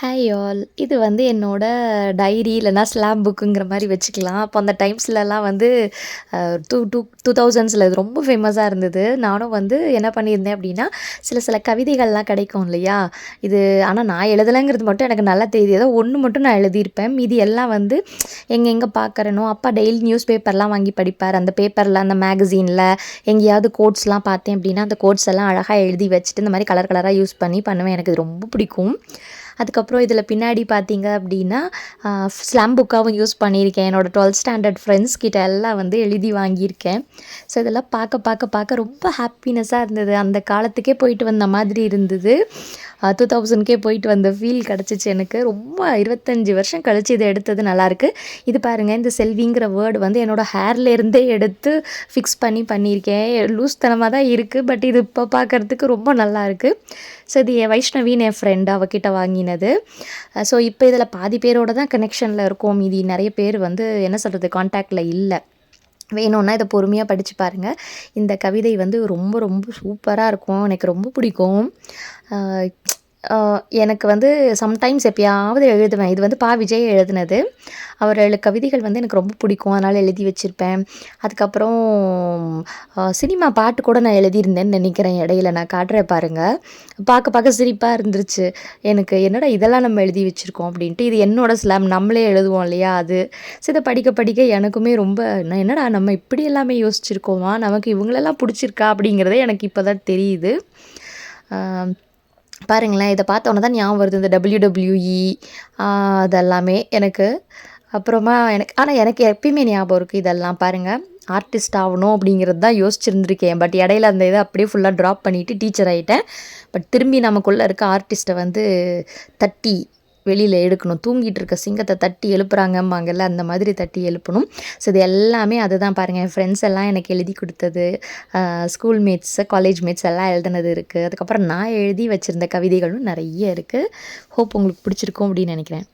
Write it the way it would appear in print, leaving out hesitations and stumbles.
Hi all. இது வந்து என்னோட டைரி இல்லைனா ஸ்லாம் புக்குங்கிற மாதிரி வச்சுக்கலாம். அப்போ அந்த டைம்ஸ்லலாம் வந்து டூ டூ 2000ஸ்ல இது ரொம்ப ஃபேமஸாக இருந்தது. நானும் வந்து என்ன பண்ணியிருந்தேன் அப்படின்னா, சில கவிதைகள்லாம் கிடைக்கும் இல்லையா? இது ஆனால் நான் எழுதலைங்கிறது மட்டும் எனக்கு நல்லா தெரியுது. ஏதோ ஒன்று மட்டும் நான் எழுதியிருப்பேன். மீதி எல்லாம் வந்து எங்கெங்கே பார்க்குறேனோ, அப்பா டெய்லி நியூஸ் பேப்பர்லாம் வாங்கி படிப்பார். அந்த பேப்பரில் அந்த மேகசீனில் எங்கேயாவது கோட்ஸ்லாம் பார்த்தேன் அப்படின்னா, அந்த கோட்ஸ் எல்லாம் அழகாக எழுதி வச்சுட்டு இந்த மாதிரி கலர் கலராக யூஸ் பண்ணி பண்ணுவேன். எனக்கு இது ரொம்ப பிடிக்கும். அதுக்கப்புறம் இதில் பின்னாடி பார்த்தீங்க அப்படின்னா ஸ்லாம் புக்காகவும் யூஸ் பண்ணியிருக்கேன். என்னோடய 12th ஸ்டாண்டர்ட் ஃப்ரெண்ட்ஸ் கிட்ட எல்லாம் வந்து எழுதி வாங்கியிருக்கேன். ஸோ இதெல்லாம் பார்க்க ரொம்ப ஹாப்பினஸ்ஸாக இருந்தது. அந்த காலத்துக்கே போயிட்டு வந்த மாதிரி இருந்தது. 2000க்கே போயிட்டு வந்த ஃபீல் கிடச்சிச்சு எனக்கு. ரொம்ப 25 வருஷம் கழிச்சு இதை எடுத்தது நல்லாயிருக்கு. இது பாருங்கள், இந்த செல்விங்கிற வேர்டு வந்து என்னோடய ஹேர்லேருந்தே எடுத்து ஃபிக்ஸ் பண்ணியிருக்கேன். லூஸ்தனமாக தான் இருக்குது, பட் இது இப்போ பார்க்குறதுக்கு ரொம்ப நல்லாயிருக்கு. ஸோ இது என் வைஷ்ணவின்னு என் ஃப்ரெண்டு அவகிட்ட வாங்கினது. ஸோ இப்போ இதில் பாதி பேரோட தான் கனெக்ஷனில் இருக்கோம். மீதி நிறைய பேர் வந்து என்ன சொல்கிறது, கான்டாக்டில் இல்லை. வேணும்னா இதை பொறுமையாக படித்து பாருங்கள். இந்த கவிதை வந்து ரொம்ப ரொம்ப சூப்பராக இருக்கும். எனக்கு ரொம்ப பிடிக்கும். எனக்கு வந்து சம்டைம்ஸ் எப்பயாவது எழுதுவேன். இது வந்து விஜய் எழுதினது. அவர் கவிதைகள் வந்து எனக்கு ரொம்ப பிடிக்கும். அதனால் எழுதி வச்சுருப்பேன். அதுக்கப்புறம் சினிமா பாட்டு கூட நான் எழுதியிருந்தேன்னு நினைக்கிறேன். இடையில நான் காட்டுறேன் பாருங்கள். பார்க்க சிரிப்பாக இருந்துருச்சு எனக்கு. என்னடா இதெல்லாம் நம்ம எழுதி வச்சுருக்கோம் அப்படின்ட்டு. இது என்னோடய ஸ்லாம், நம்மளே எழுதுவோம் இல்லையா அது. ஸோ இதை படிக்க எனக்குமே ரொம்ப என்னடா நம்ம இப்படி எல்லாமே யோசிச்சுருக்கோமா, நமக்கு இவங்களெல்லாம் பிடிச்சிருக்கா அப்படிங்கிறதே எனக்கு இப்போ தான் தெரியுது. பாருங்களேன், இதை பார்த்தோன்னே தான் ஞாபகம் வருது இந்த WWE அதெல்லாமே எனக்கு. அப்புறமா எனக்கு எப்பயுமே ஞாபகம் இருக்குது இதெல்லாம். பாருங்கள், ஆர்டிஸ்ட் ஆகணும் அப்படிங்கிறது தான் யோசிச்சுருந்துருக்கேன். பட் இடையில அந்த இதை அப்படியே ஃபுல்லாக ட்ராப் பண்ணிவிட்டு டீச்சர் ஆகிட்டேன். பட் திரும்பி நமக்குள்ளே இருக்க ஆர்டிஸ்ட்டை வந்து தட்டி வெளியில் எடுக்கணும். தூங்கிட்டு இருக்க சிங்கத்தை தட்டி எழுப்புறாங்கம்பாங்கல்ல, அந்த மாதிரி தட்டி எழுப்பணும். ஸோ இது எல்லாமே அதை தான் பாருங்கள். என் ஃப்ரெண்ட்ஸ் எல்லாம் எனக்கு எழுதி கொடுத்தது, ஸ்கூல் மேட்ஸு, காலேஜ் மேட்ஸ் எல்லாம் எழுதுனது இருக்குது. அதுக்கப்புறம் நான் எழுதி வச்சுருந்த கவிதைகளும் நிறைய இருக்குது. ஹோப் உங்களுக்கு பிடிச்சிருக்கும் அப்படின்னு நினைக்கிறேன்.